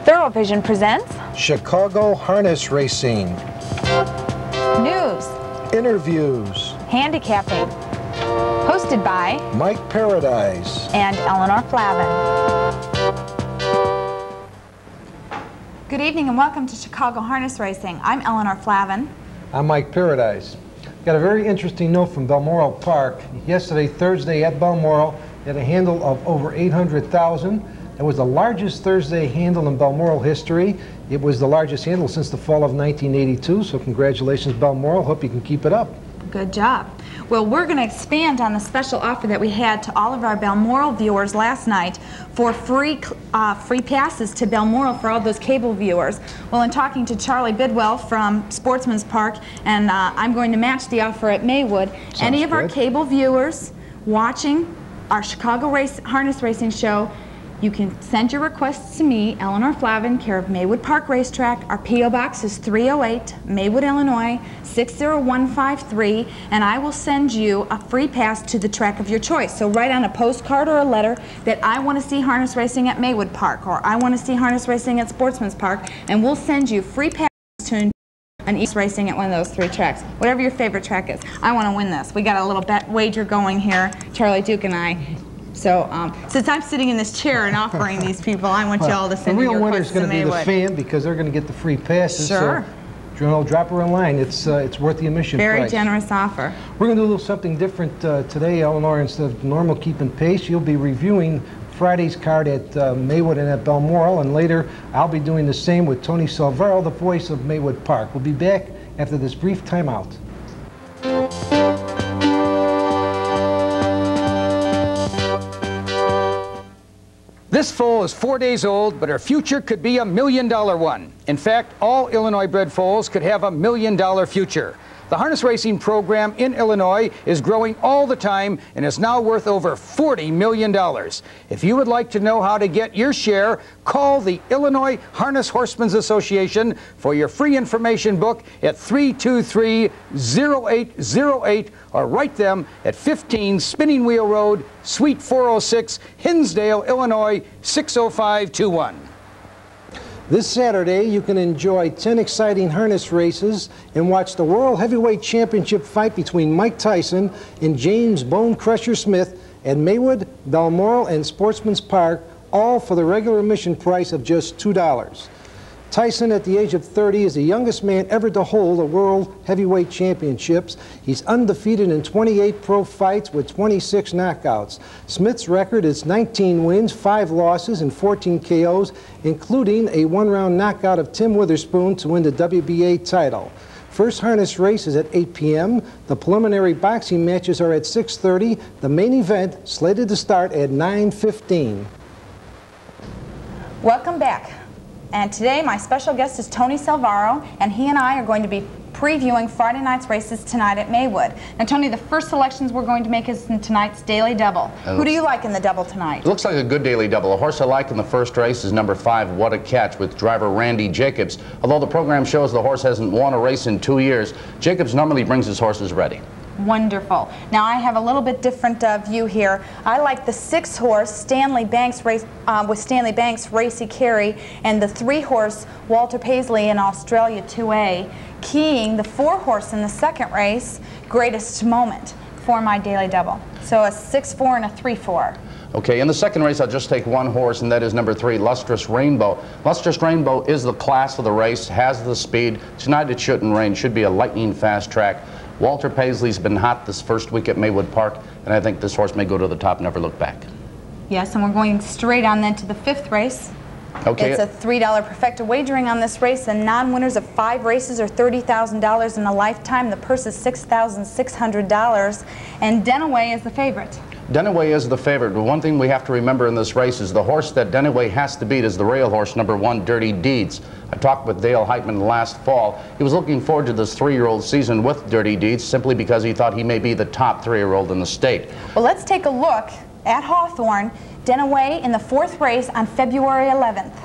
Thorough Vision presents Chicago Harness Racing. News, Interviews. Handicapping. Hosted by Mike Paradise and Eleanor Flavin. Good evening and welcome to Chicago Harness Racing. I'm Eleanor Flavin. I'm Mike Paradise. Got a very interesting note from Belmoral Park. Yesterday, Thursday at Belmoral, they had a handle of over 800,000. That was the largest Thursday handle in Belmoral history. It was the largest handle since the fall of 1982, so congratulations, Belmoral. Hope you can keep it up. Good job. Well, we're going to expand on the special offer that we had to all of our Belmoral viewers last night for free passes to Belmoral for all those cable viewers. Well, in talking to Charlie Bidwell from Sportsman's Park, and I'm going to match the offer at Maywood. Any of our cable viewers watching our Chicago Harness Racing show, you can send your requests to me, Eleanor Flavin, care of Maywood Park Racetrack. Our P.O. Box is 308, Maywood, Illinois, 60153, and I will send you a free pass to the track of your choice. So write on a postcard or a letter that I want to see harness racing at Maywood Park, or I want to see harness racing at Sportsman's Park, and we'll send you free passes to enjoy an East racing at one of those three tracks. Whatever your favorite track is. I want to win this. We got a little bet wager going here, Charlie Duke and I. So, since I'm sitting in this chair and offering these people, I want you all to send me your requests to Maywood. The real winner's going to be the fan because they're going to get the free passes. Sure. So, drop her a line. It's worth the admission price. Very generous offer. We're going to do a little something different today, Eleanor. Instead of normal keeping pace, you'll be reviewing Friday's card at Maywood and at Belmoral, and later I'll be doing the same with Tony Salvaro, the voice of Maywood Park. We'll be back after this brief timeout. This foal is 4 days old, but her future could be $1 million one. In fact, all Illinois-bred foals could have $1 million future. The harness racing program in Illinois is growing all the time and is now worth over $40 million. If you would like to know how to get your share, call the Illinois Harness Horsemen's Association for your free information book at 323-0808 or write them at 15 Spinning Wheel Road, Suite 406, Hinsdale, Illinois, 60521. This Saturday, you can enjoy 10 exciting harness races and watch the World Heavyweight Championship fight between Mike Tyson and James Bone Crusher Smith at Maywood, Belmoral, and Sportsman's Park, all for the regular admission price of just $2. Tyson, at the age of 30, is the youngest man ever to hold a World Heavyweight Championships. He's undefeated in 28 pro fights with 26 knockouts. Smith's record is 19 wins, 5 losses, and 14 KOs, including a one-round knockout of Tim Witherspoon to win the WBA title. First harness race is at 8 p.m. The preliminary boxing matches are at 6:30. The main event slated to start at 9:15. Welcome back. And today my special guest is Tony Salvaro, and he and I are going to be previewing Friday night's races tonight at Maywood. Now, Tony, the first selections we're going to make is in tonight's Daily Double. Who do you like in the double tonight? It looks like a good Daily Double. A horse I like in the first race is number 5, What a Catch, with driver Randy Jacobs. Although the program shows the horse hasn't won a race in 2 years, Jacobs normally brings his horses ready. Wonderful. Now I have a little bit different view here. I like the 6-horse Stanley Banks race with Stanley Banks, Racy Carey, and the 3-horse Walter Paisley in Australia 2A, keying the 4-horse in the second race, Greatest Moment, for my Daily Double. So a 6-4 and a 3-4. Okay, in the second race, I'll just take one horse, and that is number 3, Lustrous Rainbow. Lustrous Rainbow is the class of the race, has the speed. Tonight it shouldn't rain, should be a lightning fast track. Walter Paisley's been hot this first week at Maywood Park, and I think this horse may go to the top, never look back. Yes, and we're going straight on then to the 5th race. Okay. It's a $3 perfecta wagering on this race, and non-winners of 5 races are $30,000 in a lifetime. The purse is $6,600, and Denaway is the favorite. Denaway is the favorite, but one thing we have to remember in this race is the horse that Denaway has to beat is the rail horse number 1, Dirty Deeds. I talked with Dale Heitman last fall. He was looking forward to this 3-year-old season with Dirty Deeds simply because he thought he may be the top 3-year-old in the state. Well, let's take a look at Hawthorne. Denaway in the 4th race on February 11th.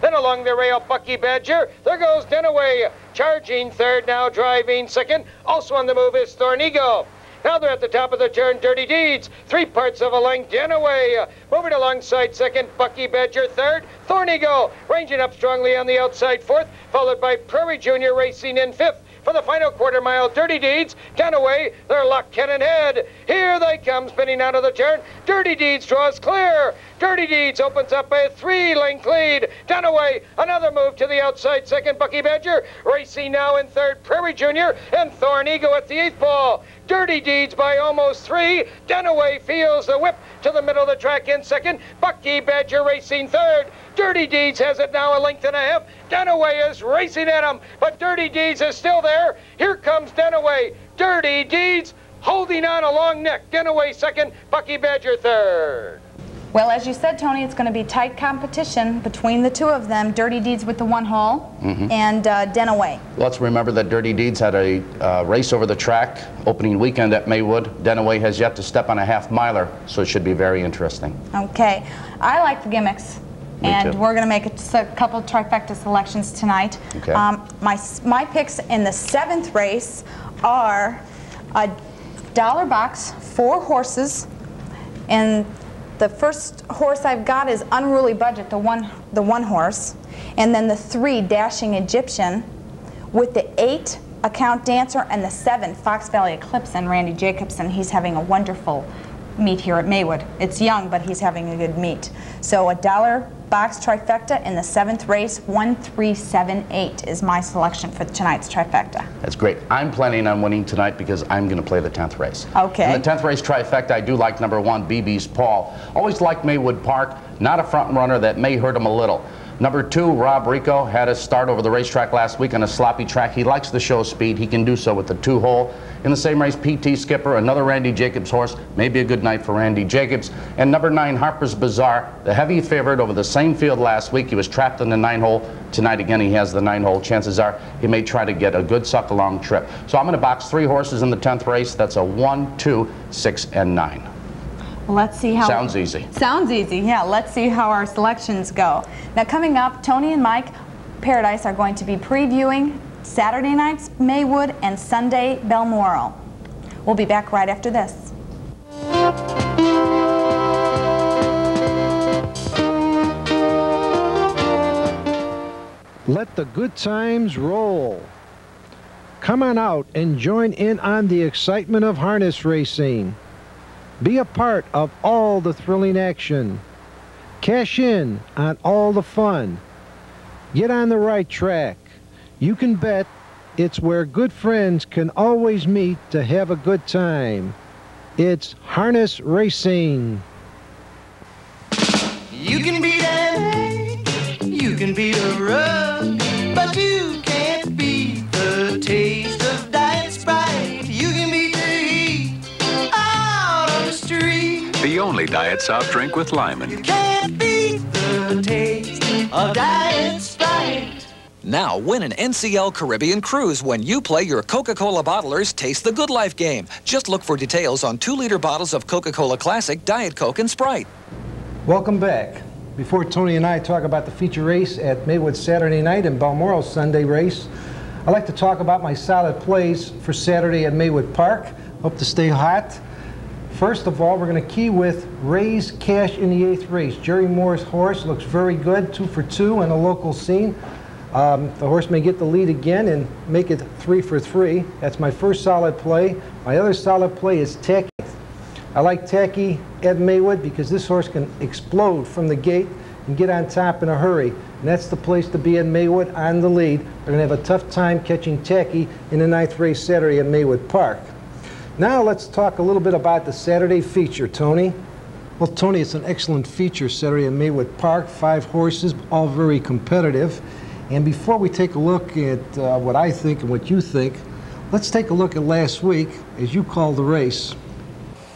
Then along the rail, Bucky Badger. There goes Denaway, charging third, now driving second. Also on the move is Thornigo. Now they're at the top of the turn. Dirty Deeds, 3 parts of a length. Danaway moving alongside second. Bucky Badger third. Thornigo ranging up strongly on the outside fourth, followed by Prairie Junior racing in fifth. For the final quarter mile, Dirty Deeds, Danaway, they're locked cannon head. Here they come, spinning out of the turn. Dirty Deeds draws clear. Dirty Deeds opens up a 3-length lead. Danaway, another move to the outside second. Bucky Badger racing now in third. Prairie Junior and Thornigo at the 8th ball. Dirty Deeds by almost 3. Danaway feels the whip to the middle of the track in second. Bucky Badger racing third. Dirty Deeds has it now a length and a half. Danaway is racing at him, but Dirty Deeds is still there. Here comes Danaway. Dirty Deeds holding on a long neck. Danaway second, Bucky Badger third. Well, as you said, Tony, it's going to be tight competition between the two of them. Dirty Deeds with the 1 hole and Danaway. Let's remember that Dirty Deeds had a race over the track opening weekend at Maywood. Danaway has yet to step on a half-miler, so it should be very interesting. Okay. I like the gimmicks. And we're going to make a couple trifecta selections tonight. Okay. My picks in the 7th race are a dollar box, 4 horses, and the first horse I've got is Unruly Budget, the one horse, and then the 3 Dashing Egyptian, with the 8 Account Dancer and the 7 Fox Valley Eclipse and Randy Jacobson. He's having a wonderful meet here at Maywood. It's young, but he's having a good meet. So a dollar box trifecta in the 7th race. 1, 3, 7, 8 is my selection for tonight's trifecta. That's great. I'm planning on winning tonight because I'm going to play the 10th race. Okay. In the 10th race trifecta, I do like number 1, BB's Paul. Always liked Maywood Park, not a front runner that may hurt him a little. Number 2, Rob Rico, had a start over the racetrack last week on a sloppy track. He likes to show speed. He can do so with the 2-hole. In the same race, PT Skipper, another Randy Jacobs horse. Maybe a good night for Randy Jacobs. And number 9, Harper's Bazaar, the heavy favorite over the same field last week. He was trapped in the 9-hole. Tonight, again, he has the 9-hole. Chances are he may try to get a good suck-along trip. So I'm going to box 3 horses in the 10th race. That's a 1, 2, 6, and 9. Well, let's see how... Sounds easy. Sounds easy, yeah. Let's see how our selections go. Now, coming up, Tony and Mike Paradise are going to be previewing Saturday night's Maywood and Sunday Belmoral. We'll be back right after this. Let the good times roll. Come on out and join in on the excitement of harness racing. Be a part of all the thrilling action. Cash in on all the fun. Get on the right track. You can bet it's where good friends can always meet to have a good time. It's harness racing. You can beat an egg, you can beat a rug, but you can't beat the taste of Diet Sprite. You can beat the heat out on the street. The only diet soft drink with Lyman. You can't beat the taste of Diet Sprite. Now win an NCL Caribbean cruise when you play your Coca-Cola bottlers Taste the Good Life game. Just look for details on 2-liter bottles of Coca-Cola Classic, Diet Coke, and Sprite. Welcome back. Before Tony and I talk about the feature race at Maywood Saturday night and Belmoral Sunday race, I'd like to talk about my solid plays for Saturday at Maywood Park. Hope to stay hot. First of all, we're going to key with Ray's Cash in the 8th race. Jerry Moore's horse looks very good, 2 for 2 in a local scene. The horse may get the lead again and make it 3 for 3. That's my first solid play. My other solid play is Tacky. I like Tacky at Maywood because this horse can explode from the gate and get on top in a hurry. And that's the place to be at Maywood on the lead. They're going to have a tough time catching Tacky in the 9th race Saturday at Maywood Park. Now let's talk a little bit about the Saturday feature, Tony. Well, Tony, it's an excellent feature Saturday at Maywood Park. 5 horses, all very competitive. And before we take a look at what I think and what you think, let's take a look at last week as you called the race.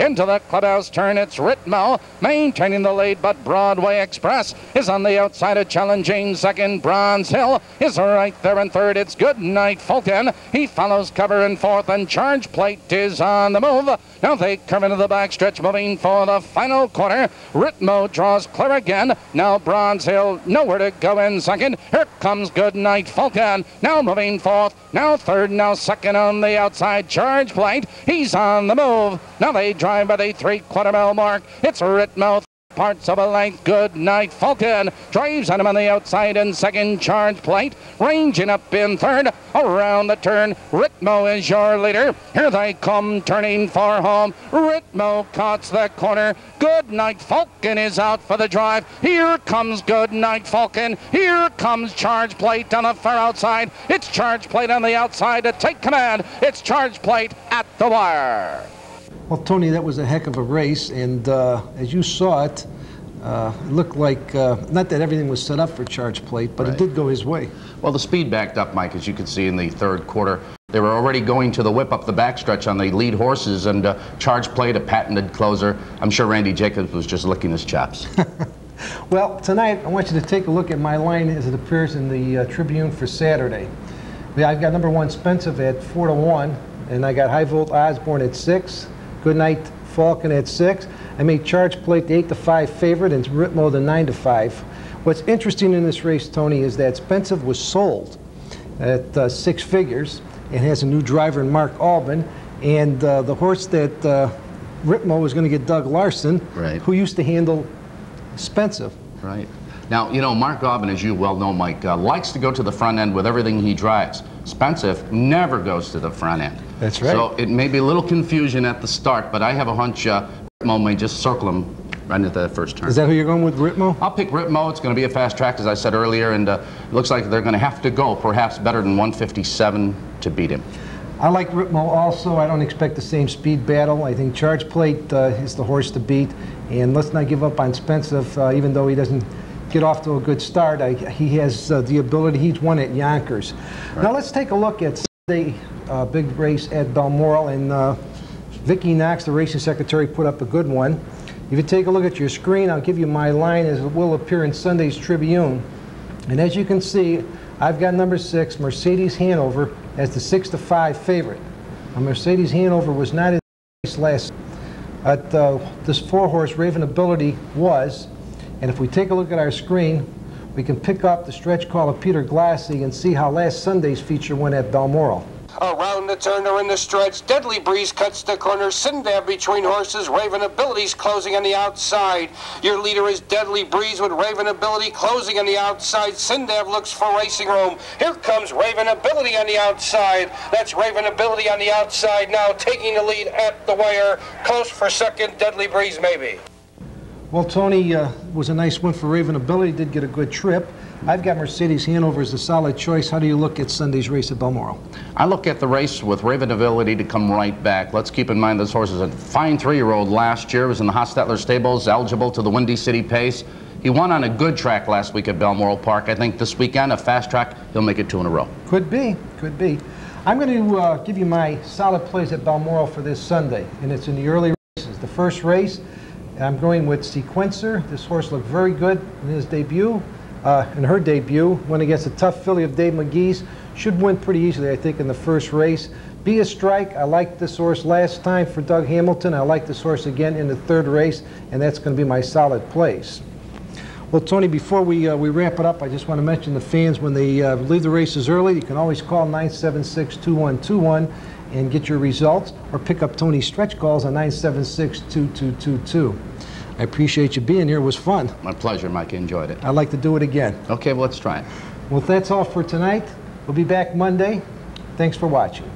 Into the clubhouse turn, it's Ritmo maintaining the lead, but Broadway Express is on the outside of challenging second. Bronze Hill is right there in third. It's Goodnight Fulton. He follows cover in fourth, and Charge Plate is on the move. Now they come into the backstretch, moving for the final quarter. Ritmo draws clear again. Now Bronze Hill nowhere to go in second. Here comes Goodnight Fulton. Now moving fourth. Now third. Now second on the outside. Charge Plate. He's on the move. Now they drive by the 3/4 mile mark. It's Ritmo. Parts of a length. Goodnight Fulton drives on him on the outside in second. Charge Plate ranging up in third. Around the turn, Ritmo is your leader. Here they come, turning for home. Ritmo cuts the corner. Goodnight Fulton is out for the drive. Here comes Goodnight Fulton. Here comes Charge Plate on the far outside. It's Charge Plate on the outside to take command. It's Charge Plate at the wire. Well, Tony, that was a heck of a race, and as you saw it, it looked like, not that everything was set up for Charge Plate, but it did go his way. Well, the speed backed up, Mike, as you could see in the third quarter. They were already going to the whip up the backstretch on the lead horses, and Charge Plate, a patented closer. I'm sure Randy Jacobs was just licking his chops. Well, tonight, I want you to take a look at my line as it appears in the Tribune for Saturday. I've got number 1 Spensive at 4-1, and I got High Volt Osborne at 6. Goodnight Falcon at 6. I made Charge Plate the 8-5 favorite and Ritmo the 9-5. What's interesting in this race, Tony, is that Spensive was sold at 6 figures and has a new driver in Mark Albin. And the horse that Ritmo was going to get Doug Larson, who used to handle Spensive. Right. Now, you know, Mark Albin, as you well know, Mike, likes to go to the front end with everything he drives. Spensive never goes to the front end. That's right. So it may be a little confusion at the start, but I have a hunch Ritmo may just circle him right at the first turn. Is that who you're going with, Ritmo? I'll pick Ritmo. It's going to be a fast track, as I said earlier, and it looks like they're going to have to go perhaps better than 157 to beat him. I like Ritmo also. I don't expect the same speed battle. I think Charge Plate is the horse to beat, and let's not give up on Spensive, even though he doesn't get off to a good start. He has the ability. He's won at Yonkers. Right. Now let's take a look at Sunday big race at Belmoral, and Vicki Knox, the racing secretary, put up a good one. If you take a look at your screen, I'll give you my line as it will appear in Sunday's Tribune. And as you can see, I've got number 6, Mercedes Hanover, as the 6-5 favorite. Now, Mercedes Hanover was not in the race last. This 4-horse Raven Ability was. And if we take a look at our screen, we can pick up the stretch call of Peter Glassy and see how last Sunday's feature went at Belmoral. Around the turn or in the stretch, Deadly Breeze cuts the corner. Sindab between horses. Raven Ability's closing on the outside. Your leader is Deadly Breeze with Raven Ability closing on the outside. Sindab looks for racing room. Here comes Raven Ability on the outside. That's Raven Ability on the outside now, taking the lead at the wire. Close for second, Deadly Breeze maybe. Well, Tony, was a nice win for Raven Ability. Did get a good trip. I've got Mercedes Hanover as a solid choice. How do you look at Sunday's race at Belmoral? I look at the race with Raven Ability to come right back. Let's keep in mind this horse is a fine 3-year-old last year. Was in the Hostetler stables, eligible to the Windy City Pace. He won on a good track last week at Belmoral Park. I think this weekend, a fast track, he'll make it 2 in a row. Could be, could be. I'm going to give you my solid plays at Belmoral for this Sunday, and it's in the early races. The first race, I'm going with Sequencer. This horse looked very good in his debut. In her debut, went against a tough filly of Dave McGee's. Should win pretty easily, I think, in the first race. Be a Strike. I liked this horse last time for Doug Hamilton. I like this horse again in the third race, and that's going to be my solid place. Well, Tony, before we wrap it up, I just want to mention the fans, when they leave the races early, you can always call 976-2121 and get your results, or pick up Tony's stretch calls on 976-2222. I appreciate you being here. It was fun. My pleasure, Mike. I enjoyed it. I'd like to do it again. Okay, well, let's try it. Well, that's all for tonight. We'll be back Monday. Thanks for watching.